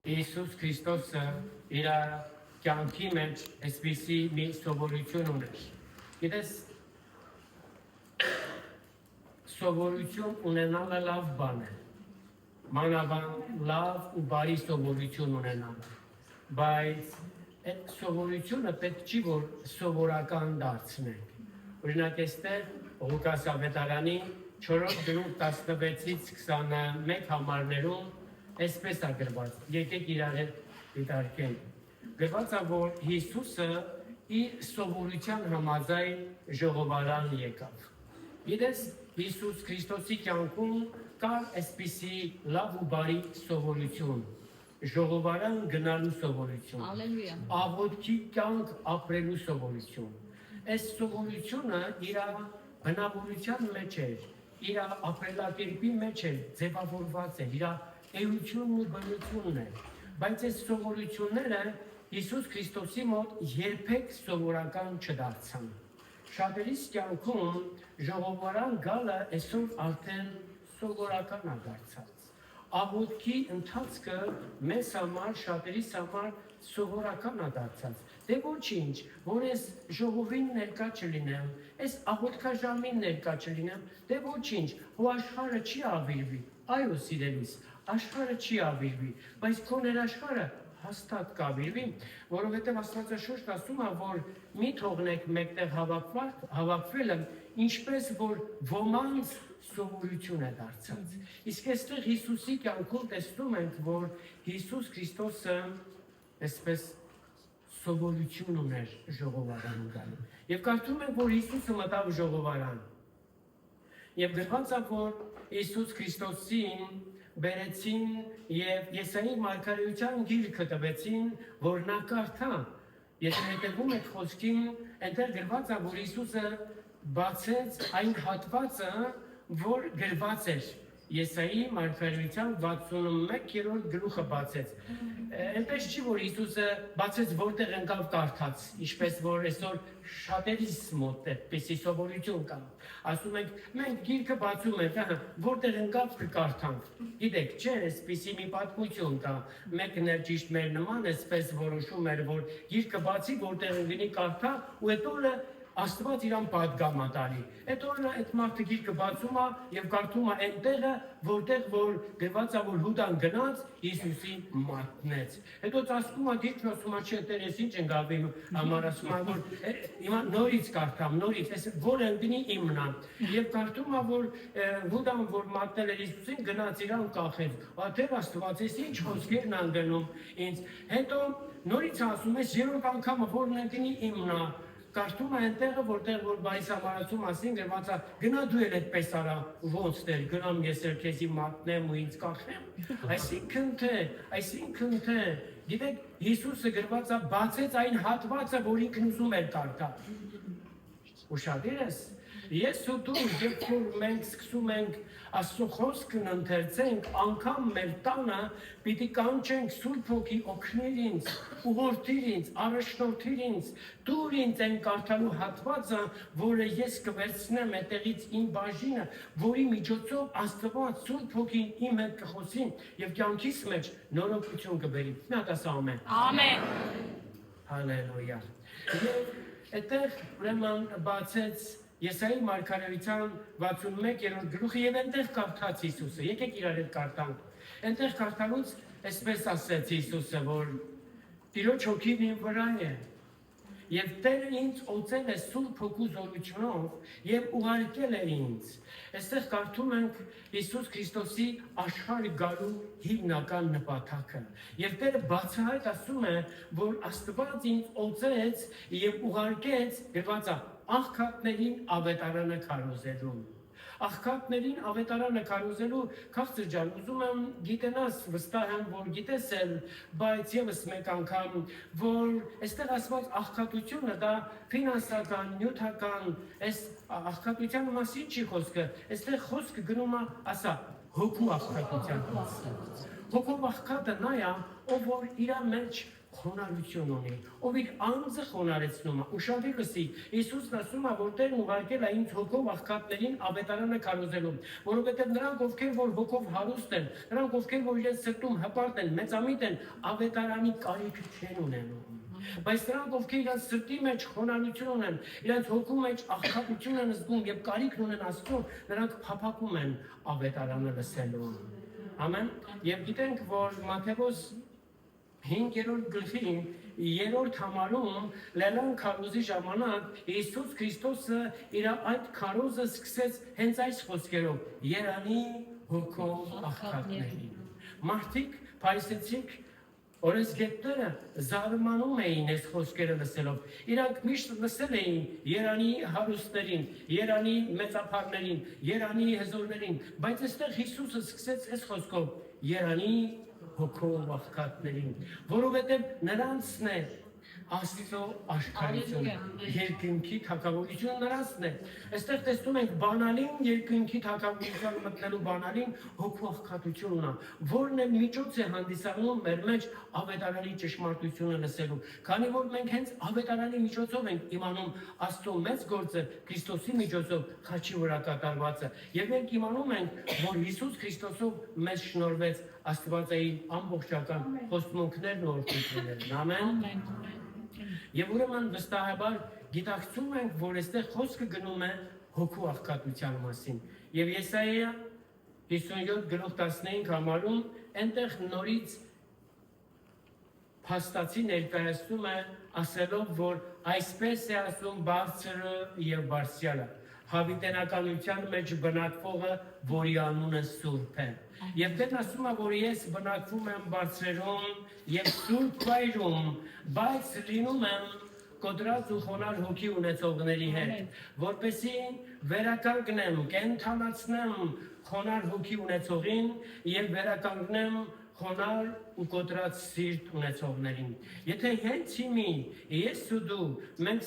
Иисус Քրիստոսը իր կյանքի մեջ այսպիսի մի սովորություն ուներ։ Գիտես, սովորություն ունենալը լավ բան է։ Մանավանդ լավ ու բարի սովորություն ունենալը։ Բայց այդ սովորությունը պետք չի որ սովորական դարձնենք։ Օրինակ այստեղ Ղուկաս ավետարանի 4 գլուխ 16-ից 21 համարներում այսպես է գրված, եկեք իրար հետ դիտարկենք։ Գրված է, որ Հիսուսը իր սովորության համաձայն ժողովարան եկավ։ Գիտես, Հիսուս Քրիստոսի կյանքում կար այսպիսի լավ ու բարի սովորություն, ժողովարան գնալու սովորություն, աղոթքի կյանք ապրելու սովորություն։ Այս սովորությունը իր բնավորության մեջ էր, իր ապրելակերպի մեջ էր, ձևավորված էր, իր էությունն ու բնությունն է, բայց այս սովորությունները Հիսուս Քրիստոսի մոտ երբեք սովորական չդարձան։ Շատերիս կյանքում ժողովարան գալը այսօր արդեն սովորական է դարձած։ Աղոթքի ընթացքը մեզ համար, շատերիս համար սովորական է դարձած։ Դե ոչինչ, որ այս ժողովին ներկա չլինեմ, այս աղոթքաժամին ներկա չլինեմ, դե ոչինչ, ու աշխարհը չի ավիրվի։ Այո, սիրելիս, աշխարհը չի ավիրվի, բայց քո ներաշխարհը հաստատ կավիրվի, որովհետև Աստվածաշունչն ասում է, որ մի թողնեք մեկտեղ հավաքվելը, ինչպես որ ոմանց սովորություն է դարձած։ Իսկ այստեղ Հիսուսի կյանքում տեսնում ենք, որ Հիսուս Քրիստոսը այսպես սովորություն ուներ ժողովարան գալու։ Եվ կարծում ենք, որ Հիսուսը մտավ ժողովարան։ Եվ գրված է, որ Հիսուս Քրիստոսին բերեցին եւ Եսայի մարգարեության գիրքը տվեցին, որ նա կարդա։ Եթե հետևում եք խոսքին, այնտեղ գրված է, որ Հիսուսը բացեց այն հատվածը, որ գրված էր։ Եսայի մարգարեության 61-րդ գլուխը բացեց։ Այնպես չի, որ Հիսուսը բացեց որտեղ ընկավ կարդաց, ինչպես որ այսօր շատերիս մոտ այդպիսի սովորություն կա։ Ասում ենք, մենք գիրքը բացում ենք, որտեղ ընկավ կկարդանք։ Գիտեք, չէ, այսպիսի մի պատմություն կա։ Մեկն էլ ճիշտ մեր նման այսպես որոշում էր, որ գիրքը բացի, որտեղ ընկնի կարդա, ու հետո Աստված իրան պատգամ տալի։ Հետո նա այդ մարդը գիրքը բացում է եւ կարդում է այնտեղը, որտեղ որ գրված է, որ Հուդան գնաց Հիսուսին մատնեց։ Հետո ծածկում է գիրքն, ասում է, չէ, Տեր, ես ինչ ընկավ իմ համար, ասում է, որ հիմա նորից կարդամ, նորից, այս որ ընկնի իմն է։ Եվ կարդում է, որ Հուդան, որ մատնել էր Հիսուսին, գնաց իրան կախեց։ Տեր Աստված, ես ինչ խոսքերն են գնում ինձ։ Հետո նորից ասում ես, երրորդ անգամը որ ընկնի իմն է։ Կարդում է այնտեղը, որտեղ որ բայս ամարացում ասին, գրված է, գնա դու էլ այդպես արա, ոնց Տեր, գնամ ես էլ քեզի մատնեմ ու ինձ կախեմ։ Այսինքն թե, գիտեք, Հիսուսը գրված է, բացեց այն հատվածը, որ ինքն ուզում էր կարդալ։ Ուշադիր ես, ես ու դու, երբ որ մենք սկսում ենք Աստծո խոսքն ընթերցենք, անգամ մեր տանը պիտի կանչենք Սուրբ Հոգի օգնիր ինձ, ուղղորդիր ինձ, առաջնորդիր ինձ, դուր ինձ այն կարդալու հատվածը, որը ես կվերցնեմ այդտեղից իմ բաժինը, որի միջոցով Աստված Սուրբ Հոգին իմ հետ կխոսի եւ կյանքիս մեջ նորոգություն կբերի։ Մի հատ ասա ամեն։ Ամեն։ Հալելույա։ Եվ այդտեղ ուրեմն բացեց Եսայի մարգարեության 61-րդ գլուխը եւ այնտեղ կարդաց Հիսուսը։ Եկեք իրար հետ կարդանք։ Այնտեղ կարդալուց այսպես ասեց Հիսուսը, որ Տիրոջ հոգին իմ վրա է, եւ Տերը ինձ օծել է Սուրբ Հոգու զորությունով եւ ուղարկել է ինձ։ Այստեղ կարդում ենք Հիսուս Քրիստոսի աշխարհ գալու հիմնական նպատակը։ Եվ Տերը բացահայտ ասում է, որ Աստված ինձ օծեց եւ ուղարկեց, գրված է, աղքատներին ավետարանը քարոզելու։ Աղքատներին ավետարանը քարոզելու քաղցր ջան, ուզում եմ գիտենաս, վստահ եմ, որ գիտես էլ, բայց եւս մեկ անգամ, որ այստեղ ասված աղքատությունը դա ֆինանսական, նյութական, այս աղքատության մասին չի խոսքը, այստեղ խոսքը գնում է, ասա, հոգու աղքատության մասին։ Հոգով աղքատը նա է, ով որ իր մեջ խոնարհություն ունի, ով իր անձը խոնարհեցնում է։ Ուշադիր լսի, Հիսուսն ասում է, որ Տերն ուղարկել է ինձ հոգով աղքատներին ավետարանը քարոզելու, որովհետև նրանք, ովքեր որ հոգով հարուստ են, նրանք, ովքեր որ իրենց սրտում հպարտ են, մեծամիտ են, ավետարանի կարիք չեն ունենում։ Բայց նրանք, ովքեր իրենց սրտի մեջ խոնարհություն ունեն, իրենց հոգու մեջ աղքատություն են զգում եւ կարիքն ունեն Աստծո, նրանք փափակում են ավետարանը լսելու։ Ամեն։ Եվ գիտենք, որ Մատթեոս 5-րդ գլխի 3-րդ համարում Լելան քարոզի ժամանակ Հիսուս Քրիստոսը իր այդ քարոզը սկսեց հենց այս խոսքերով. «Երանի հոգով աղքատներին»։ Մարդիկ, փարիսեցիք, օրենսգետները զարմանում էին այս խոսքերը լսելով։ Իրանք միշտ լսել էին Երանի հարուստներին, Երանի մեծափառներին, Երանի հզորներին, բայց այստեղ Հիսուսը սկսեց այս խոսքով. Երանի հոգով աղքատներին, որովհետև նրանցն է Աստծո աշխարհությունը, երկնքի թագավորությունը նրանցն է։ Այստեղ տեսնում ենք բանալին երկնքի թագավորության մտնելու բանալին հոգու աղքատությունն է, որն է միջոց է հանդիսանում մեր մեջ ավետարանի ճշմարտությունը լսելու։ Քանի որ մենք հենց ավետարանի միջոցով ենք իմանում Աստծո մեծ գործը Քրիստոսի միջոցով խաչի վրա կատարվածը, եւ մենք իմանում ենք, որ Հիսուս Քրիստոսով մեզ շնորհվեց Աստվածային ամբողջական խոստումներն ու օրհնություններն։ Ամեն։ Եվ ուրեմն վստահաբար գիտակցում ենք, որ այստեղ խոսքը գնում է հոգու աղքատության մասին։ Եվ Եսայիա 57:15 համարում այնտեղ նորից փաստացի ներկայացնում է ասելով, որ այսպես է ասում բարձրը եւ բարձրյալը, հավիտենականության մեջ բնակվողը, որի անունը Սուրբ է։ Եվ դեռ ասում է, որ ես բնակվում եմ բարձրերում եւ սուրբ վայրում, բայց լինում եմ կոտրած ու խոնար հոգի ունեցողների հետ, որպեսզի վերականգնեմ, կենդանացնեմ խոնար հոգի ունեցողին եւ վերականգնեմ խոնար ու կոտրած սիրտ ունեցողներին։ Եթե հենց հիմի ես ու դու մեր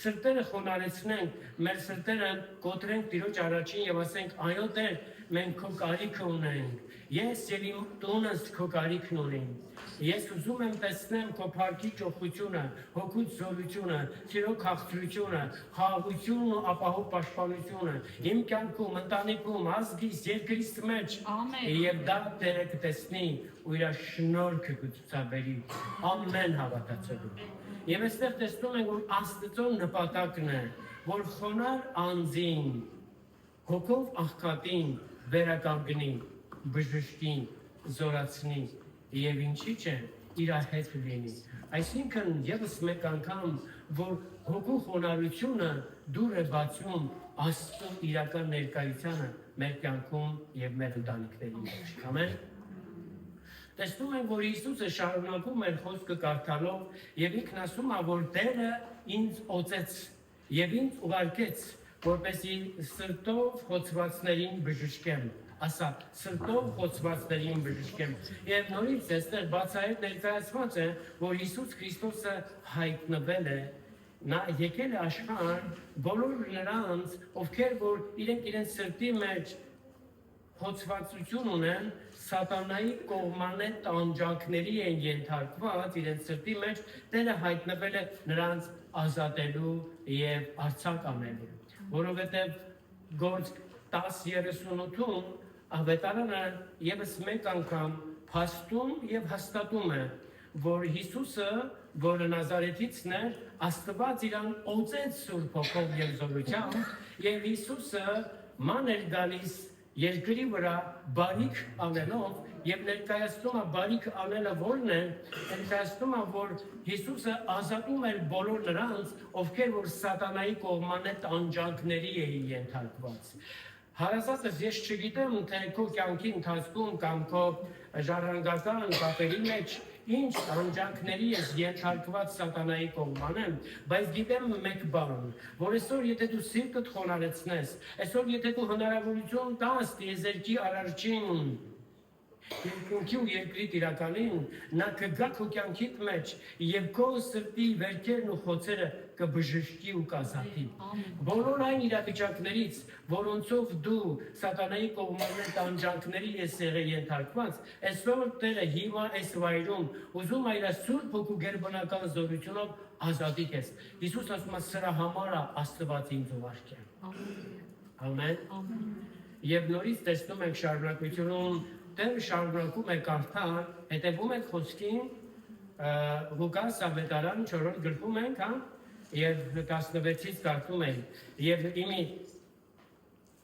սրտերը խոնարհեցնենք, մեր սրտերը կոտրենք Տիրոջ առաջին եւ ասենք այո Տեր, մենք քո կարիքը ունենք, ես եւ իմ տունս քո կարիքն ունենք։ Ես ուզում եմ տեսնեմ քո փառքի ճոխությունը, հոգուց զորությունը, Տիրո քաղցրությունը, խաղաղությունն ու ապահով պաշտպանությունը իմ կյանքում, ընտանիքում, ազգիս, երկրիս մեջ եւ դա Տերը կտեսնի ու իր շնորհքը կցուցաբերի ամեն հավատացողին։ Եվ այստեղ տեսնում ենք, որ Աստծո նպատակն է, որ խոնար անձին, հոգով աղքատին վերականգնի, բժշկի, զորացնի եւ ինչի՞ չէ իր հետ լինի։ Այսինքն եւս մեկ անգամ, որ հոգու խոնարհությունը դուր է բացում Աստծո իրական ներկայությանը մեր կյանքում եւ մեր ընտանիքների մեջ։ Ամեն։ Տեսնում ենք, որ Հիսուսը շարունակում էր խոսքը կարդալով եւ ինքն ասում է, որ Տերը ինձ օծեց եւ ինձ ուղարկեց, որպեսզի սրտով խոցվածներին բժշկեմ։ Ասա, սրտով խոցվածներին բժշկեմ։ Եվ նորից այստեղ բացահայտ ներկայացված է, որ Հիսուս Քրիստոսը հայտնվել է, նա եկել է աշխարհ բոլոր նրանց, ովքեր որ իրենց սրտի մեջ խոցվածություն ունեն, սատանայի կողմանե տանջանքների են ենթարկված իրենց սրտի մեջ, Տերը հայտնվել է նրանց ազատելու եւ արձակ անելու, որովհետեւ Գործք 10:38-ում ավետարանը եւս մեկ անգամ փաստում եւ հաստատում է, որ Հիսուսը, որը Նազարեթիցն էր, Աստված իրան օծեց Սուրբ Հոգով եւ զորությամբ, եւ Հիսուսը ման էր գալիս երկրի վրա բարիք անելով եւ ներկայացնում է բարիք անելը որն է, ներկայացնում է, որ Հիսուսը ազատում էր բոլոր նրանց, ովքեր որ սատանայի կողմանե տանջանքների էին ենթարկված։ Հարազատս ես չգիտեմ, թե քո կյանքի ընթացքում կամ քո ժառանգական կապերի մեջ ինչ տանջանքների ես ենթարկված սատանայի կողմանե, բայց գիտեմ մեկ բան, որ այսօր եթե դու սիրտդ խոնարհեցնես, այսօր եթե դու հնարավորություն տաս տիեզերքի արարչին Երկնքի ու երկրի տիրականին նա կգա քո կյանքիդ մեջ եւ քո սրտի վերքերն ու խոցերը կբժշկի ու կազատի։ Բոլոր այն իրավիճակներից, որոնցով դու սատանայի կողմերն տանջանքների ես եղել ենթարկված, այսօր Տերը հիմա այս վայրում ուզում է իր Սուրբ Հոգու գերբնական զորությունով ազատի քեզ։ Հիսուս ասում է սրա համար է Աստված ինձ ուղարկել։ Ամեն։ Եվ նորից տեսնում ենք շարունակությունում Տերը շարունակում է կարդալ, հետևում եք խոսքին Ղուկաս ավետարան 4-րդ գլխում ենք, եւ 16-ից կարդում ենք, եւ իմի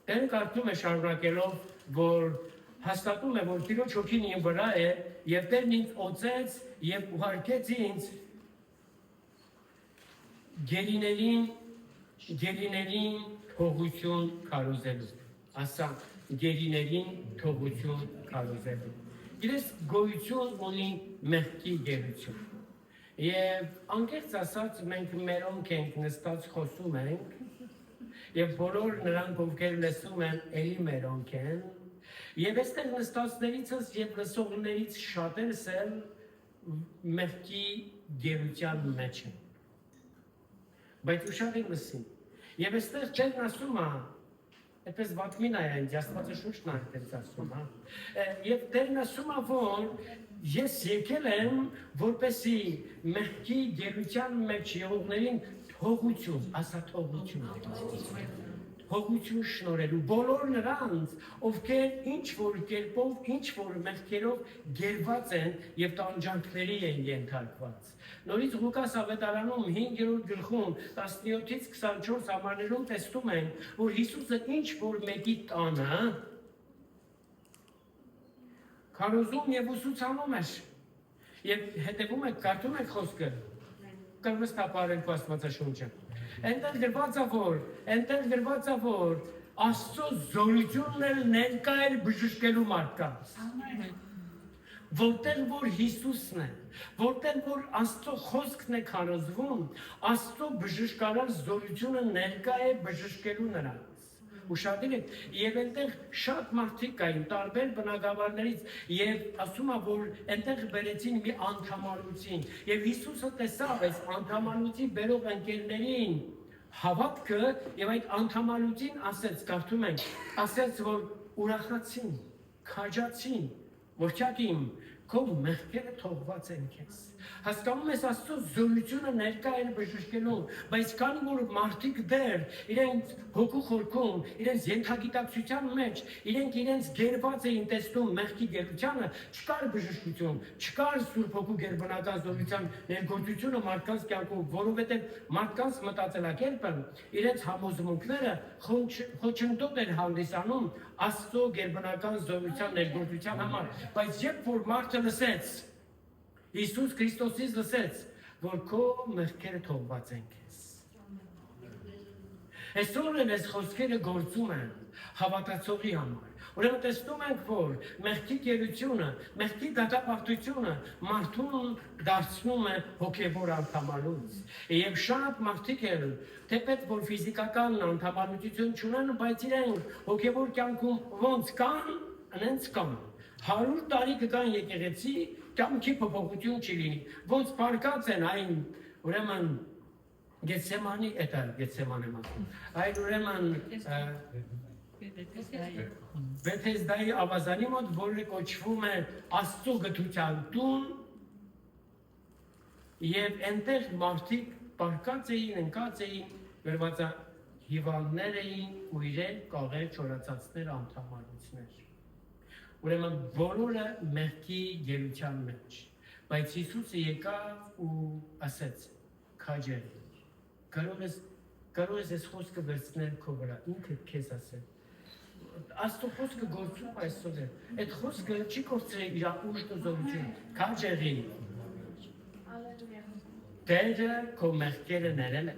Տերը կարդում է շարունակելով, որ հաստատում է, որ Տիրոջ հոգին իմ վրա է, եւ Տերն ինձ օծեց եւ ուղարկեց ինձ գերիներին թողություն քարոզելու։ Ասա գերիներին թողություն քարոզելու։ Իրես գոյություն ունի մեղքի գերություն։ Եվ անկեղծ ասած մենք մերոնք ենք նստած խոսում ենք, եւ բոլոր նրանք ովքեր լսում են, էլի մերոնք են, եւ այստեղ նստածներիցս եւ լսողներից շատերս էլ մեղքի գերության մեջ են։ Բայց ուշադիր լսին։ Եվ այստեղ Տերն ասում է, այդպես վատմին է այն, Աստվածը շուրջն է այդպես ասում, Եվ Տերն ասում է, որ ես եկել եմ, որպեսի մեղքի գերության մեջ եղողներին թողություն, ասա թողություն շնորհելու բոլոր նրանց, ովքեր ինչ-որ կերպով, ինչ-որ մեղքերով գերված են եւ տանջանքների են ենթարկված։ Նորից Ղուկաս ավետարանում 5-րդ գլխում 17-ից 24 համարներում տեսնում ենք, որ Հիսուսը ինչ-որ մեկի տանը քարոզում եւ ուսուցանում էր։ Եվ հետևում եք, կարդում եք խոսքը։ Կրվստապարենք Աստվածաշունչը։ Այնտեղ գրված է, որ Աստծո զորությունն էլ ներկա էր բժշկելու մարդկանց։ Որտեղ որ Հիսուսն է, որտեղ որ Աստծո խոսքն է քարոզվում, Աստծո բժշկարար զորությունը ներկա է բժշկելու նրանց։ Ուշադիր եք, եւ այնտեղ շատ մարդիկ կային, տարբեր բնակավարներից, եւ ասում է, որ այնտեղ բերեցին մի անդամալություն, եւ Հիսուսը տեսավ այս անդամալություն բերող ընկերներին հավատքը եւ այդ անդամալություն ասեց, կարդում ենք, ասեց, որ ուրախացին, քաջացին, որդյակիմ, քո մեղքերը թողված են քեզ։ Հասկանում ես Աստծո զորությունը ներկա է բժշկելու, բայց քանի որ մարդիկ դեռ իրենց հոգու խորքում, իրենց ենթագիտակցության մեջ, իրենց գերված էին տեսնում մեղքի գերությանը, չկար բժշկություն, չկար Սուրբ Հոգու գերբնական զորության ներգործությունը մարդկանց կյանքում, որովհետև մարդկանց մտածելակերպը, իրենց համոզմունքները խոչընդոտ են հանդիսանում Աստծո գերբնական զորության ներգործության համար, բայց երբ որ մարդը լսեց Հիսուս Քրիստոսից լսեց, որ քո մեղքերը թողված են քեզ։ Այսօր են այս խոսքերը գործում են հավատացողի համար։ Ուրեմն տեսնում ենք, որ մեղքի գերությունը, մեղքի դատապարտությունը մարդուն դարձնում է հոգևոր անդամալուց։ Եվ շատ մարդիկ են, թեպետ որ ֆիզիկական անդամալություն չունեն, բայց իրենք հոգևոր կյանքում ոնց կան, այնց կան։ 100 տարի կգան եկեղեցի, կյանքի փոփոխություն չի լինի։ Ոնց բարկած են այն, ուրեմն Գեթսեմանի, Գեթսեման եմ ասում։ Այն ուրեմն Բեթեսդայի ավազանի մոտ, որը կոչվում է Աստծո գթության տուն, եւ այնտեղ մարդիկ բարկած էին, ընկած էին, գրված է հիվանդներ էին ու իրեն կաղեր չորացածներ անդամալություններ։ Ուրեմն բոլորը մեղքի գերության մեջ, բայց Հիսուսը եկավ ու ասեց, քաջեր, կարող ես այս խոսքը վերցնել քո վրա, ինքդ քեզ ասել։ Աստծո խոսքը գործում այսօր է, այդ խոսքը չի կորցրել իր ուժն ու զորությունը, քաջերի։ Տերը քո մեղքերը ներել է,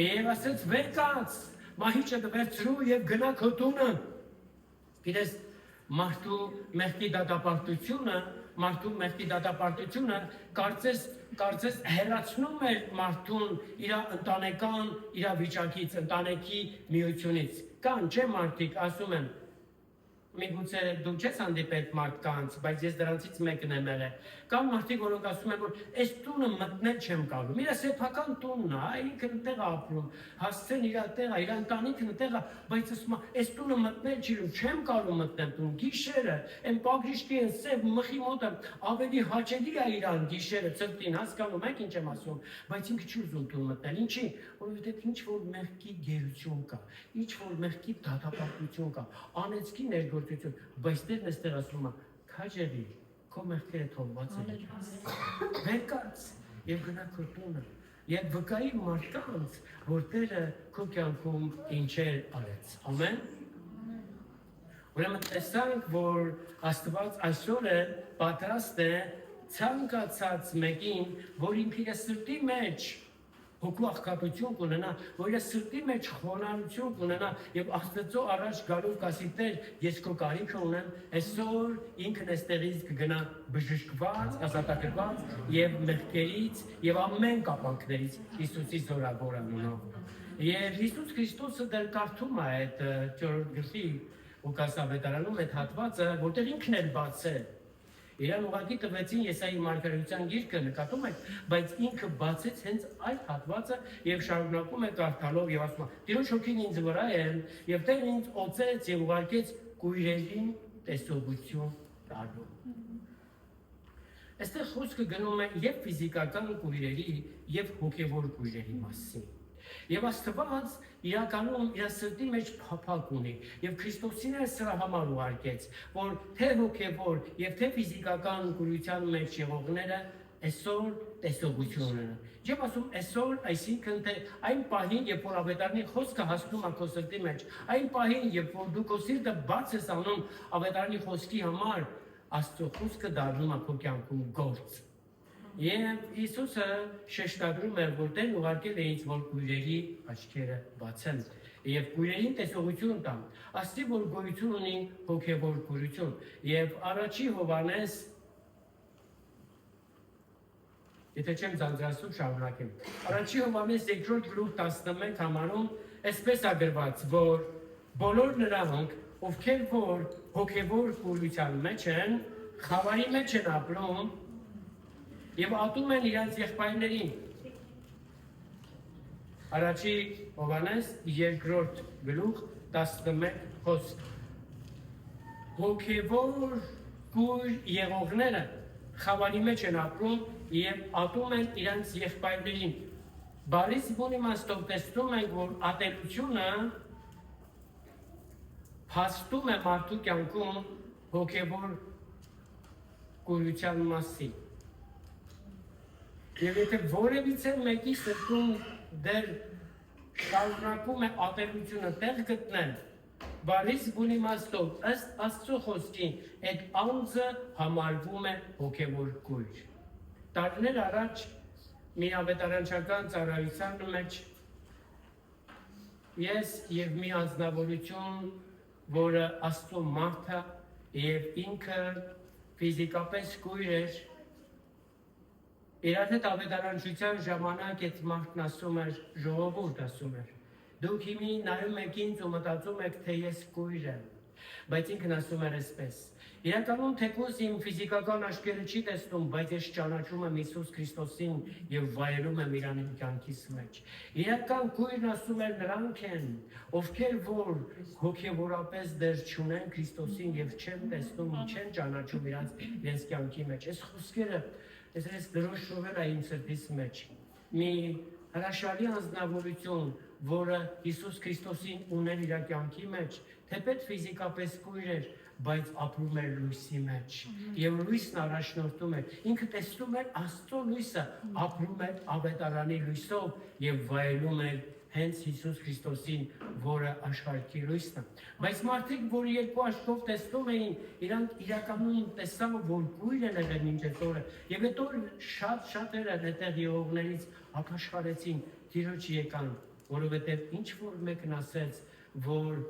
եւ ասեց վեր կաց, մահիճը վերցրու եւ գնա քո տունը։ Գիտես, մարդու մեղքի դատապարտությունը կարծես հեռացնում էր մարդուն իր ընտանեկան իրավիճակից, ընտանեկի միությունից։ Կան, չէ՞ մարդիկ ասում են, Միգուցե դու չես հանդիպել մարդկանց, բայց ես դրանցից մեկն եմ եղել։ Կամ մարդիկ, որոնք ասում են, որ այս տունը մտնել չեմ կարող։ Իրա սեփական տունն է, ինքն այդտեղ է ապրում, հասցեն իր տեղը, իր ընտանիքն այդտեղ է, բայց ասում է, այս տունը մտնել չեմ կարող մտնել տուն։ Գիշերը, այն պագրիշտի են սև մխի մոտը ավելի հաճելի է իրան գիշերը ծրտին, հասկանում եք ինչ եմ ասում, բայց ինքը չի ուզում տուն մտնել։ Ինչի՞, որովհետև ինչ որ մեղքի գերություն կա, ինչ որ մեղքի դատապարտություն կա, անեծքի ներգործություն, բայց Տերն այստեղ ասում է, քաջերի, քո մեղքերը թողված են։ Վեր կաց եւ գնա քո տունը եւ վկայի մարդկանց, որ Տերը քո կյանքում ինչեր արեց։ Ամեն։ Ուրեմն տեսանք, որ Աստված այսօր է պատրաստ է ցանկացած մեկին, որ ինքը իր սրտի մեջ հոգու աղքատություն կունենա, որ իր սրտի մեջ խոնարհություն կունենա եւ Աստծո առաջ գալով կասի Տեր, ես քո կարիքը ունեմ, այսօր ինքն էստեղից կգնա բժշկված, ազատագրված եւ մեղքերից եւ ամեն կապանքներից Հիսուսի զորավոր անունով։ Եվ Հիսուս Քրիստոսը դեռ կարդում է այդ 4-րդ գլխի Ղուկաս ավետարանում այդ հատվածը, որտեղ ինքն էլ բացել Իրան ուղղակի տվեցին Եսայի մարգարեության գիրքը, նկատում եք, բայց ինքը բացեց հենց այդ հատվածը եւ շարունակում է կարդալով եւ ասում է. Տիրոջ հոգին ինձ վրա է եւ Տերն ինձ օծեց եւ ուղարկեց կույրերին տեսողություն տալու։ Այստեղ խոսքը գնում է եւ ֆիզիկական կույրերի եւ հոգեվոր կույրերի մասին։ Եվ Աստված իրականում իր սրտի մեջ փափակ ունի եւ Քրիստոսին է սրա համար ուղարկեց, որ թե հոգեվոր եւ թե ֆիզիկական կուրության մեջ եղողները այսօր տեսողություն ունեն։ Չեմ ասում այսօր, այսինքն թե այն պահին, երբ որ ավետարանի խոսքը հասնում է քո սրտի մեջ, այն պահին, երբ որ դու քո սիրտը բաց ես անում ավետարանի խոսքի համար, Աստծո խոսքը դառնում է քո կյանքում գործ։ Եվ Հիսուսը շեշտադրում էր, որ Տերն ուղարկել է ինձ, որ կույրերի աչքերը բացեմ եւ կույրերին տեսողություն տամ։ Աստծի որ գոյություն ունի հոգեվոր կույրություն եւ առաջի Հովհաննես Եթե չեմ ձանձրացնում շարունակեմ։ Առաջի Հովհաննես 2-րդ գլուխ 11 համարում այսպես է գրված, որ բոլոր նրանք, ովքեր որ հոգեվոր կույրության մեջ են, խավարի մեջ են ապրում եւ ատում են իրենց եղբայրներին։ Առաջի Հովհաննես 2-րդ գլուխ 11 խոսք։ Հոգեվոր կույր եղողները խավարի մեջ են ապրում եւ ատում են իրենց եղբայրներին։ Բարիս բուն իմաստով տեսնում ենք, որ ատելությունը փաստում է մարդու կյանքում հոգեվոր կույրության մասին։ Եվ եթե որևիցե մեկի սրտում դեռ շարունակում է ատելությունը տեղ գտնել, բարիս բուն իմաստով ըստ Աստծո խոսքի այդ անձը համարվում է հոգևոր կույր։ Տարիներ առաջ մի ավետարանչական ծառայության մեջ ես եւ մի անձնավորություն, որը Աստծո մարդ է եւ ինքը ֆիզիկապես կույր էր, Իր հետ ավետարանչության ժամանակ այդ մարդն ասում էր, ժողովուրդ ասում էր, դուք հիմի նայում եք ինձ ու մտածում եք, թե ես կույր եմ, բայց ինքն ասում էր այսպես, իրականում թեկուզ իմ ֆիզիկական աչքերը չի տեսնում, բայց ես ճանաչում եմ Հիսուս Քրիստոսին եւ վայելում եմ իրան իմ կյանքիս մեջ։ Իրական կույրն ասում էր նրանք են, ովքեր որ հոգեվորապես դեռ չունեն Քրիստոսին եւ չեն տեսնում, չեն ճանաչում իրենց կյանքի մեջ։ Այս խոսքերը Ես դրոշովել է իմ սրտիս մեջ, մի հրաշալի անձնավորություն, որը Հիսուս Քրիստոսին ուներ իր կյանքի մեջ, թեպետ ֆիզիկապես կույր էր, բայց ապրում էր լույսի մեջ, եւ լույսն առաջնորդում էր, ինքը տեսնում էր Աստծո լույսը, ապրում էր ավետարանի լույսով եւ վայելում էր հենց Հիսուս Քրիստոսին, որը աշխարհի լույսն է։ Բայց մարդիկ, որ երկու աչքով տեսնում էին, իրանք իրականում տեսան, որ կույր են եղել մինչև օրը, եւ այդ օր շատերը այդտեղ եղողներից ապաշխարեցին, Տիրոջ եկան, որովհետեւ ինչ որ մեկն ասեց, որ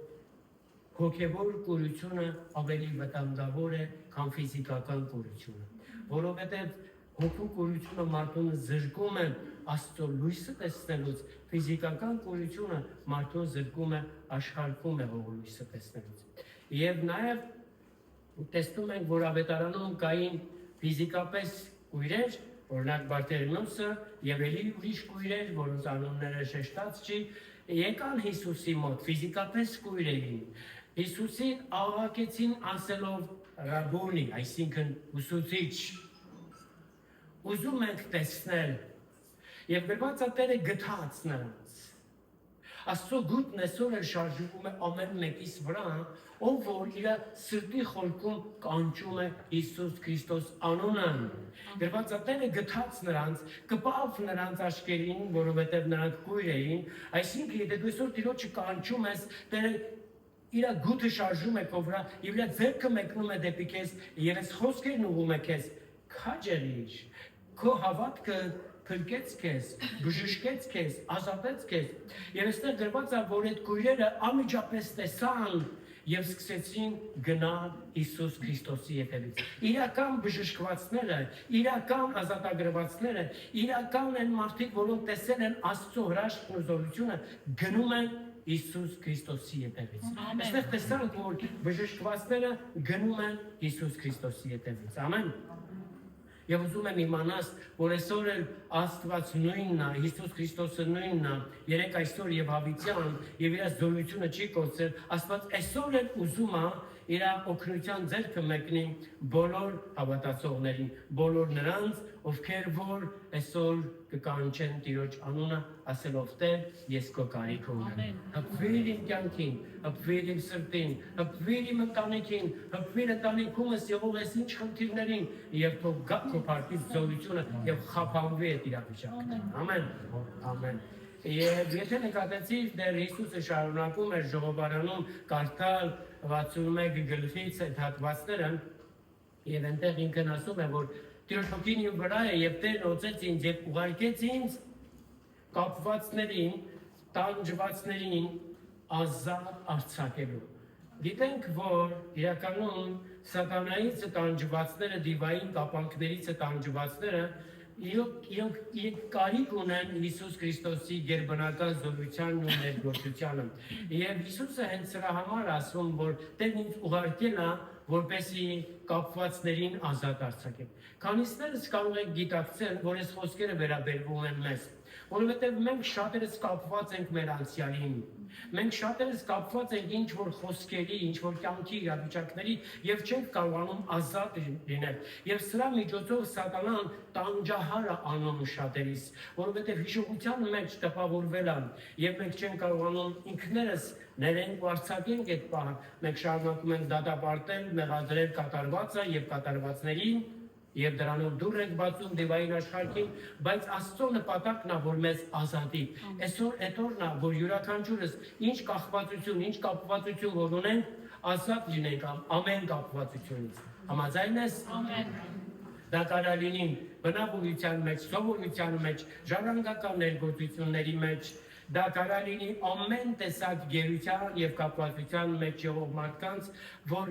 հոգեվոր կուրությունը ավելի վտանգավոր է, քան ֆիզիկական կուրությունը, որովհետեւ հոգու կուրությունը մարդուն զրկում է Աստծո լույսը տեսնելուց, ֆիզիկական կուրությունը մարդուն զրկում է աշխարհում է հողու լույսը տեսնելուց։ Եվ նաև տեսնում ենք, որ ավետարանում կային ֆիզիկապես կույրեր, օրինակ Բարտերնոսը եւ էլի ուրիշ կույրեր, որոնց անունները շեշտած չի, եկան Հիսուսի մոտ, ֆիզիկապես կույր էին։ Հիսուսին աղաղակեցին ասելով Ռաբոնի, այսինքն ուսուցիչ։ Ուզում ենք տեսնել եւ գրված է Տերը գթած նրանց։ Աստծո գուտն այսօր էլ շարժվում է ամեն մեկիս վրա, ով որ իր սրտի խորքում կանչում է Հիսուս Քրիստոս անունը։ Գրված է Տերը գթած նրանց, կպավ նրանց աչքերին, որովհետև նրանք կույր էին, այսինքն եթե դու այսօր Տիրոջը կանչում ես, Տերը իր գուտը շարժում է քո վրա, եւ իր ձեռքը մեկնում է դեպի քեզ, եւ այս խոսքերն ուղում է քեզ, քաջերիր, քո հավատքը փրկեց քեզ, բժշկեց քեզ, ազատեց քեզ։ Եվ այստեղ գրված է, որ այդ կույրերը անմիջապես տեսան եւ սկսեցին գնալ Հիսուս Քրիստոսի ետևից։ Իրական բժշկվածները, իրական ազատագրվածները, իրական են մարդիկ, որոնք տեսել են Աստծո հրաշքն ու զորությունը, գնում են Հիսուս Քրիստոսի ետևից։ Այստեղ տեսանք, որ բժշկվածները գնում են Հիսուս Քրիստոսի ետևից։ Ամեն։ Եվ ուզում եմ իմանաս, որ այսօր էլ Աստված նույնն է, Հիսուս Քրիստոսը նույնն է, երեք այսօր եւ հավիտյան, եւ իր զորությունը չի կորցրել, Աստված այսօր էլ ուզում է իր օգնության ձեռքը մեկնի բոլոր հավատացողներին, բոլոր նրանց, ովքեր որ այսօր կկանչեն Տիրոջ անունը, ասելով Տեր, ես քո կարիք ունեմ։ Հպվիր իմ կյանքին, հպվիր իմ սրտին, հպվիր իմ ընտանիքին, հպվիր ընտանիքումս եղող այս ինչ խնդիրներին, եւ թող գա քո փառքի զորությունը եւ խափանվի այդ իրավիճակը։ Ամեն։ Ամեն։ Եվ եթե նկատեցիք, դեռ Հիսուսը շարունակում էր ժողովարանում կարդալ 61 գլխից այդ հատվածները, եւ այնտեղ ինքն ասում է, որ Տիրոջ հոգին իմ վրա է եւ Տերն օծեց ինձ եւ ուղարկեց ինձ կապվածներին, տանջվածներին ազատ արձակելու։ Գիտենք, որ իրականում սատանայից տանջվածները, դիվային կապանքներից տանջվածները իրենք կարիք ունեն Հիսուս Քրիստոսի գերբնական զորությանն ու ներգործությանը։ Եվ Հիսուսը հենց սրա համար ասում, որ Տերն ինձ ուղարկել է, որպեսզի կապվածներին ազատ արձակեմ։ Քանիսներս կարող եք գիտակցել, որ այս խոսքերը վերաբերվում են մեզ, որովհետև մենք շատերս կապված ենք մեր անցյալին։ Մենք շատերս կապված ենք ինչ որ խոսքերի, ինչ որ կյանքի իրավիճակների եւ չենք կարողանում ազատ լինել։ Եվ սրա միջոցով սատանան տանջահար է անում շատերիս, որովհետև հիշողության մեջ տպավորվել են եւ մենք չենք կարողանում ինքներս ներենք ու արձակենք այդ պահը։ Մենք շարունակում ենք դատապարտել, մեղադրել կատարվածը եւ կատարվածներին եւ դրանով դուր ենք բացում դիվային աշխարհին, բայց Աստծո նպատակն է, որ մեզ ազատի։ Այսօր այդ օրն է, որ յուրաքանչյուրս ինչ կախվածություն, ինչ կապվածություն որ ունենք, ազատ լինենք ամեն կապվածությունից։ Համաձայն ես։ Ամեն։ Դա կարա լինի բնավորության մեջ, սովորության մեջ, ժառանգական ներգործությունների մեջ, դա կարա լինի ամեն տեսակ գերության եւ կապվածության մեջ եղող մարդկանց, որ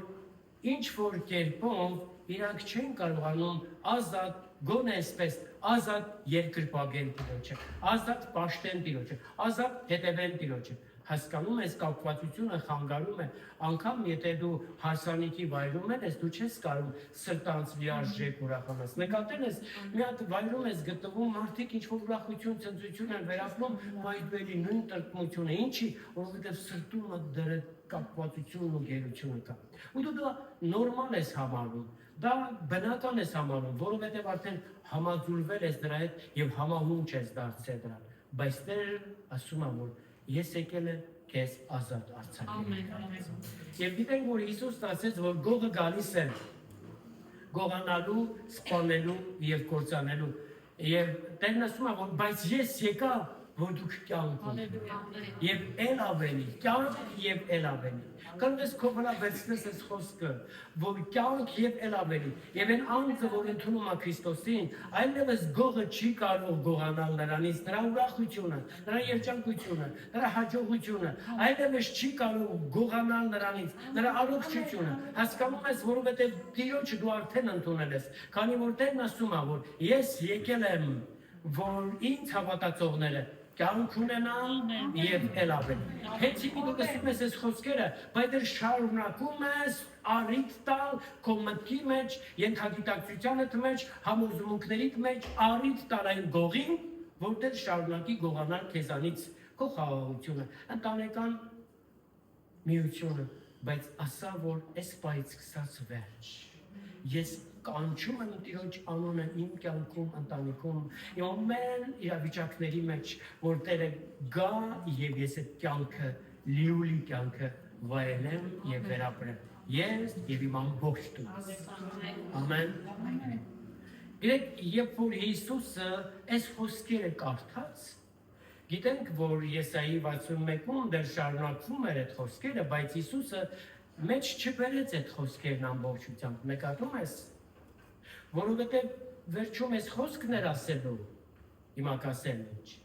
ինչ որ կերպով իրանք չեն կարողանում ազատ, գոնե այսպես, ազատ երկրպագել Տիրոջը, ազատ պաշտեն Տիրոջը, ազատ հետևել Տիրոջը։ Հասկանում ես կապվածությունը խանգարում է, անգամ եթե դու հարսանիքի վայրում ես, դու չես կարող սրտանց լիարժեք ուրախանաս։ Նկատել ես, մի հատ վայրում ես գտնվում, մարդիկ ինչ որ ուրախություն, ցնծություն են վերապրում, մայթվելի նույն տրտմությունը, ինչի, որովհետև սրտում դեռ կապվածությունն ու գերությունը կա։ Ու դու դա նորմալ ես համարում, դա բնական ես համարում, որովհետև արդեն համաձուլվել ես դրա հետ եւ համահունչ ես դարձել դրան։ Բայց Տերը ասում է, որ ես եկել եմ քեզ ազատ արձակել։ Ամեն։ Եվ գիտենք, որ Հիսուսն ասեց, որ գողը գալիս է գողանալու, սպանելու եւ կործանելու։ Եվ Տերն ասում է, որ բայց ես եկա, որ դուք կյանք ունենաք։ Եվ ել ավելի, կյանք եւ ել ավելի։ Կարող ես քո վրա վերցնես այս խոսքը, որ կյանք եւ ել ավելի։ Եվ այն անձը, որ ընդունում է Քրիստոսին, այլևս գողը չի կարող գողանալ նրանից, նրա ուրախությունը, նրա երջանկությունը, նրա հաջողությունը, այլևս չի կարող գողանալ նրանից, նրա առողջությունը։ Հասկանում ես, որովհետեւ Տիրոջը դու արդեն ընդունել ես, քանի որ Տերն ասում է, որ ես եկել եմ, որ ինձ հավատացողները կյանք ունենալ եւ էլ ավել։ Հենց դու լսում ես այս խոսքերը, բայց դեռ շարունակում ես առիթ տալ քո մտքի մեջ, ենթագիտակցությանդ մեջ, համոզմունքներիդ մեջ առիթ տալ այն գողին, որ դեռ շարունակի գողանալ քեզանից քո խաղաղությունը, ընտանեկան միությունը, բայց ասա որ այս պայից սկսած վերջ։ Ես կանչում եմ Տիրոջ անունը իմ կյանքում, ընտանիքում, իմ ամեն իրավիճակների մեջ, որ Տերը գա եւ ես այդ կյանքը, լիուլի կյանքը վայելեմ եւ վերապրեմ։ Ես եւ իմ ամբողջ տունս։ Ամեն։ Գիտեք, երբ որ Հիսուսը այս խոսքերը կարդաց, գիտենք, որ Եսայի 61-ում դեռ շարունակվում էր այդ խոսքերը, բայց Հիսուսը մեջ չբերեց այդ խոսքերն ամբողջությամբ, նկատում ես, որովհետև վերջում այս խոսքն էր ասելու, հիմա կասել ինչ։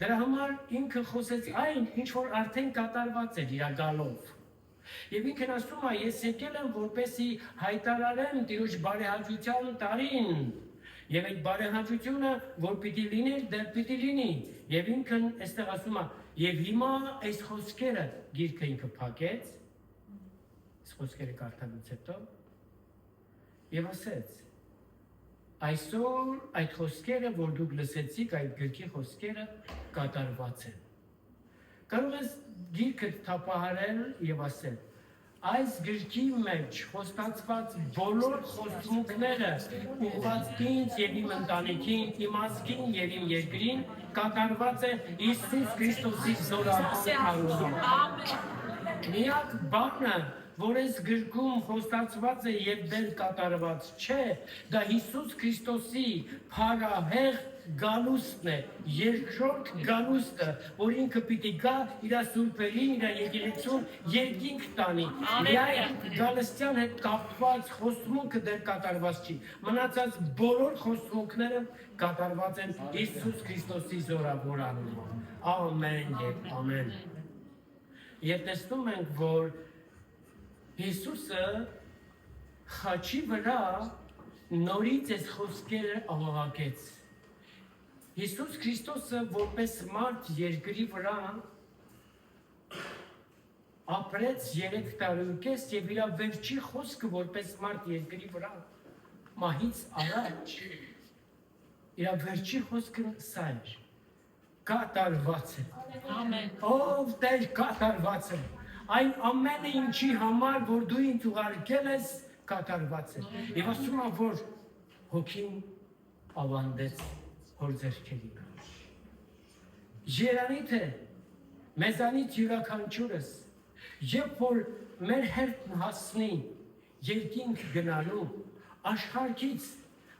Դրա համար ինքը խոսեց այն, ինչ որ արդեն կատարված էր իր գալով։ Եվ ինքն ասում է, ես եկել եմ, որպեսզի հայտարարեմ Տիրոջ բարեհաճության տարին, եւ այդ բարեհաճությունը, որ պիտի լիներ, դեռ պիտի լինի։ Եվ ինքն այստեղ ասում է, եւ հիմա այս խոսքերը գիրքը ինքը փակեց, այս խոսքերը կարդալուց հետո, եւ ասեց. Այսօր այդ խոսքերը, որ դուք լսեցիք, այդ գրքի խոսքերը կատարված են։ Կարող ես գիրքը թափահարել եւ ասել. այս գրքի մեջ խոստացված բոլոր խոստումները ուղղված ինձ եւ իմ ընտանիքին, իմ ազգին եւ իմ երկրին կատարված է Հիսուս Քրիստոսի զորավարությամբ։ Միակ բանը, որ այս գրքում խոստացված է եւ դեռ կատարված չէ, դա Հիսուս Քրիստոսի փառահեղ գալուստն է, երկրորդ գալուստը, որ ինքը պիտի գա իր սուրբերին, իր եկեղեցուն երկինք տանի։ Միայն գալստյան հետ կապված խոստմունքը դեռ կատարված չի։ Մնացած բոլոր խոստմունքները կատարված են Հիսուս Քրիստոսի զորավոր անունով։ Ամեն եւ ամեն։ Եվ տեսնում ենք, որ Հիսուսը խաչի վրա նորից այս խոսքերը աղաղակեց։ Հիսուս Քրիստոսը որպես մարդ երկրի վրա ապրեց 3 տարուկես եւ իր վերջի խոսքը որպես մարդ երկրի վրա մահից առաջ իր վերջի խոսքը սա էր. կատարված է։ Ամեն։ Ով Տեր կատարված է։ Այն ամենը ինչի համար, որ դու ինձ ուղարկել ես, կատարված է։ Եվ ասում եմ, որ հոգին ավանդեց հոր ձեռքերի մեջ։ Երանի թե մեզանից յուրաքանչյուրս, երբ որ մեր հերթն հասնի երկինք գնալու, աշխարհից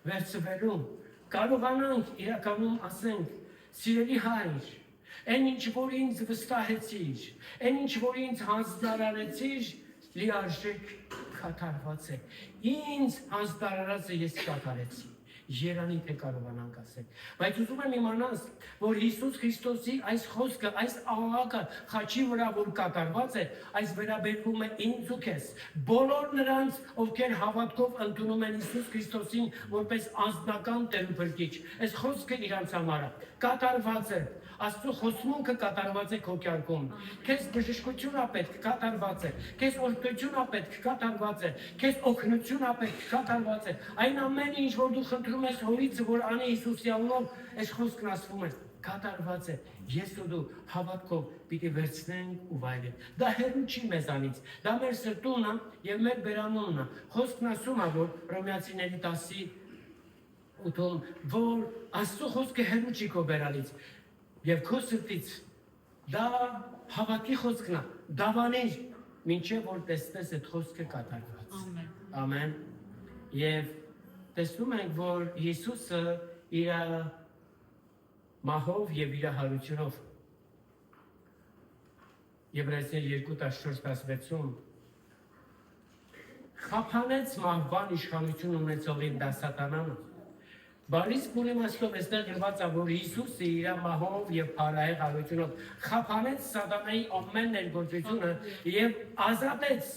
վերցվելու, կարողանանք իրականում ասենք, սիրելի Հայր, այն ինչ որ ինձ վստահեցիր, այն ինչ որ ինձ հանձնարարեցիր, լիարժեք կատարված է։ Ինձ հանձնարարածը ես կատարեցի։ Երանի թե կարողանանք ասել։ Բայց ուզում եմ իմանալ, որ Հիսուս Քրիստոսի այս խոսքը, այս աղաղակը խաչի վրա որ կատարված է, այս վերաբերվում է ինձ ու քեզ։ Բոլոր նրանց, ովքեր հավատքով ընդունում են Հիսուս Քրիստոսին որպես անձնական Տեր ու Փրկիչ։ Այս խոսքը իրանց համար է, կատարված է։ Աստծո խոստմունքը կատարված է քո կյանքում։ Քեզ բժշկություն է պետք, կատարված է։ Քեզ օրհնություն է պետք, կատարված է։ Քեզ օգնություն է պետք, կատարված է։ Այն ամենը, ինչ որ դու խնդրում ես Հորից, որ անի Հիսուսի անունով, այս խոսքն ասվում է, կատարված է։ Ես ու դու հավատքով պիտի վերցնենք ու վայելենք։ Դա հեռու չի մեզանից։ Դա մեր սրտունն է եւ մեր բերանունն է։ Խոսքն ասում է, որ Հռոմեացիների 10:8-ում, որ Աստծո խոսքը հեռու չի քո բերանից։ Եվ քո սրտից դա հավատքի խոսքն է, դավանիր, մինչև որ տեսնես այդ խոսքը կատարված։ Ամեն։ Եվ տեսնում ենք, որ Հիսուսը իր մահով եւ իր հարությունով Եբրայեցիներ 2:14-16-ում խափանեց մահվան իշխանություն ունեցողին դա սատանան։ Բարիս բունիմաստով այստեղ գրված է, որ Հիսուսը իր մահով եւ փառահեղ հարությունով խափանեց սատանայի ամեն ներգործությունը եւ ազատեց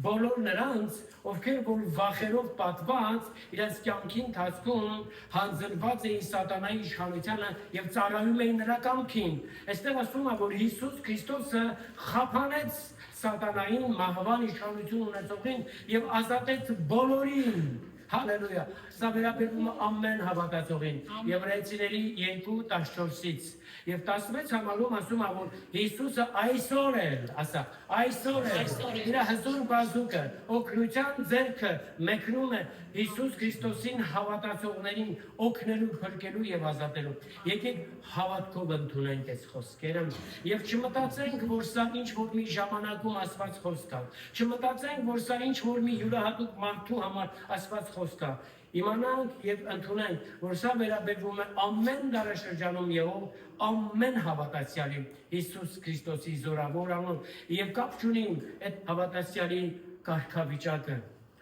բոլոր նրանց, ովքեր որ վախերով պատված, իրենց կյանքի ընթացքում հանձնված էին սատանայի իշխանությանը եւ ծառայում էին նրա կամքին։ Այստեղ ասում է, որ Հիսուս Քրիստոսը խափանեց սատանային մահվան իշխանություն ունեցողին եւ ազատեց բոլորին։ Հալելույա։ Սա վերաբերում է ամեն հավատացողին։ Եբրայեցիների 2:14-ից եւ 16 համարում ասում է, որ Հիսուսը այսօր էլ, ասա, այսօր էլ իր հզոր բազուկը, օգնության ձեռքը մեկնում է Հիսուս Քրիստոսին հավատացողներին օգնելու, փրկելու եւ ազատելու։ Եկեք հավատքով ընդունենք այս խոսքերը եւ չմտածենք, որ սա ինչ որ մի ժամանակում ասված խոսք է։ Չմտածենք, որ սա ինչ որ մի յուրահատուկ մարդու համար ասված խոսք է։ Իմանանք եւ ընդունենք, որ սա վերաբերվում է ամեն դարաշրջանում եղող ամեն հավատացյալի Հիսուս Քրիստոսի զորավոր անուն եւ կապ չունենք այդ հավատացյալի կարգավիճակը։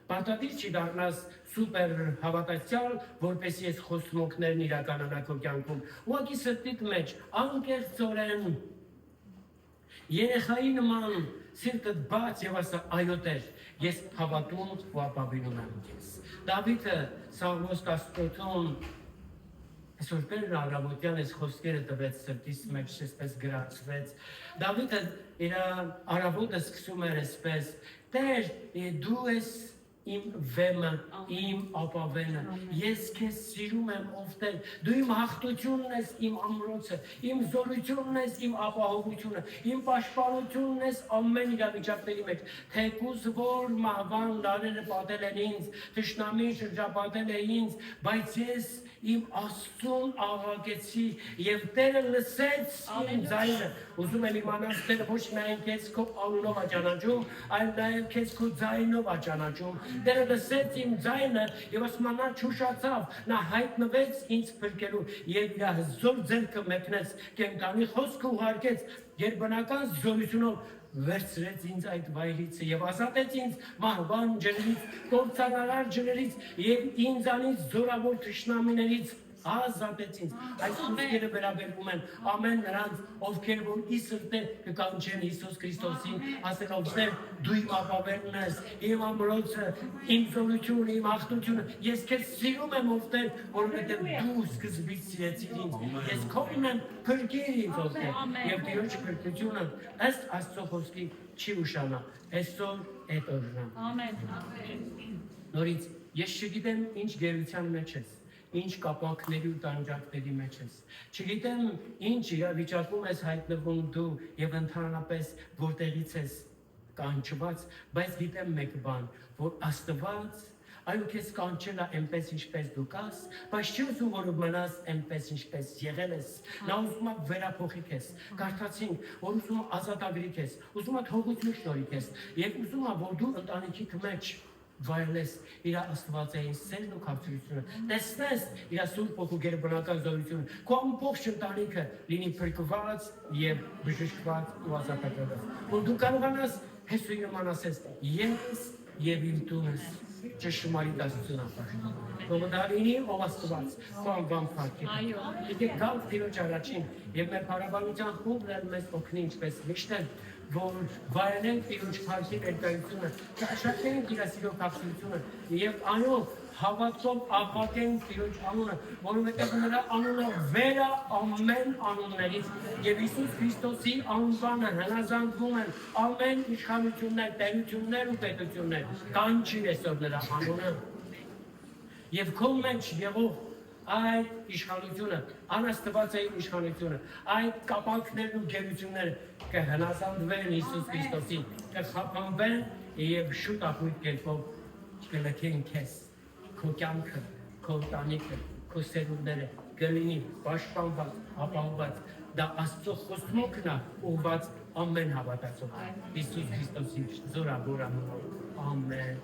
Պարտադիր չի դառնաս սուպեր հավատացյալ, որպեսզի այս խոստումներն իրականանա քո կյանքում։ Ուղղակի սրտիդ մեջ անկեղծորեն երեխայի նման սիրտդ բաց եւ ասա այո Տեր, ես հավատում ու ապավինում եմ քեզ։ Դավիթը Սաղմոս 18-ում այսօր բերն առավոտյան այս խոսքերը տվեց սրտիս մեջ, այսպես գրացվեց։ Դավիթը իր առավոտը սկսում էր այսպես. Տեր, դու ես իմ վեմը, իմ ապավենը, ես քեզ սիրում եմ, ով Տեր, դու իմ հաղթությունն ես, իմ ամրոցը, իմ զորությունն ես, իմ ապահովությունը, իմ պաշտպանությունն ես ամեն իրավիճակների մեջ, թեկուզ որ մահվան լարերը պատել են ինձ, թշնամին շրջապատել է ինձ, բայց ես իմ Աստծուն աղաղակեցի եւ Տերը լսեց իմ ձայնը։ Ուզում եմ իմանալ Տերը ոչ միայն քեզ քո անունով ճանաչում, այլ նաեւ քեզ քո ձայնով ճանաչում։ Տերը լսեց իմ ձայնը եւ ասմանա չուշացավ, նա հայտնվեց ինձ փրկելու եւ իր հզոր ձեռքը մեկնեց, կենտանի խոսքը ուղարկեց, երբնական զորությունով վերցրեց ինձ այդ վայրից եւ ազատեց ինձ մահվան ջրերից, կործանարար ջրերից եւ ինձանից զորավոր թշնամիներից ազատեց ինձ։ Այս խոսքերը վերաբերում են ամեն նրանց, ովքեր որ ի սրտե կկանչեն Հիսուս Քրիստոսին, ասելով Տեր, դու իմ ապավենն ես, իմ ամրոցը, իմ զորությունը, իմ հաղթությունը, ես քեզ սիրում եմ, ով Տեր, որովհետեւ դու սկզբից սիրեցիր ինձ, ես քոնն եմ, փրկիր ինձ, ով Տեր, եւ Տիրոջ փրկությունը ըստ Աստծո խոսքի չի ուշանա, այսօր այդ օրն է։ Ամեն։ Նորից ես չգիտեմ ինչ գերության մեջ ես, ինչ կապանքների ու տանջանքների մեջ ես։ Չգիտեմ ինչ իրավիճակում ես հայտնվում դու եւ ընդհանրապես որտեղից ես կանչված, բայց գիտեմ մեկ բան, որ Աստված այո քեզ կանչել է այնպես ինչպես դու կաս, բայց չի ուզում որ մնաս այնպես ինչպես եղել ես։ Նա ուզում է վերափոխի քեզ։ Կարդացինք, որ ուզում է ազատագրի քեզ, ուզում է թողություն շնորհի քեզ եւ ուզում է որ դու ընտանիքի մեջ վայելես իր աստվածային սերն ու քաղցրությունը, տեսնես իր սուրբ ոգու գերբնական զորությունը, քո ամբողջ ընտանիքը լինի փրկված եւ բժշկված ու ազատագրված, որ դու կարողանաս Հեսուի նման ասես, ես եւ իմ տունս ճշմարիտ Աստծուն ապաշխարում։ Ով դա լինի, ով Աստված, քո անվան փառքի։ Այո։ Եկեք գանք Տիրոջ առաջին եւ մեր փառաբանության խումբն մեզ օգնի ինչպես միշտ որ վայելենք Տիրոջ փառքի ներկայությունը, շաշակենք իր սիրո քաղցրությունը եւ անով հավատով աղաղակենք Տիրոջ անունը, որովհետեւ նրա անունը վեր է ամեն անուններից եւ Հիսուս Քրիստոսի անվանը հնազանդվում են ամեն իշխանություններ, տերություններ ու պետություններ։ Կանչի այսօր նրա անունը եւ քո մեջ եղող այդ իշխանությունը, անաստվածային իշխանությունը, այդ կապանքներն ու գերությունները կհնազանդվեն Հիսուս Քրիստոսին, կխափանվեն եւ շուտ ապույտ կերպով կլքեն քեզ, քո կյանքը, քո ընտանիքը, քո սերունդները կլինի պաշտպանված, ապահովված, դա Աստծո խոստումն է ուղղված ամեն հավատացող Հիսուս Քրիստոսի զորավոր անունով։ Ամեն։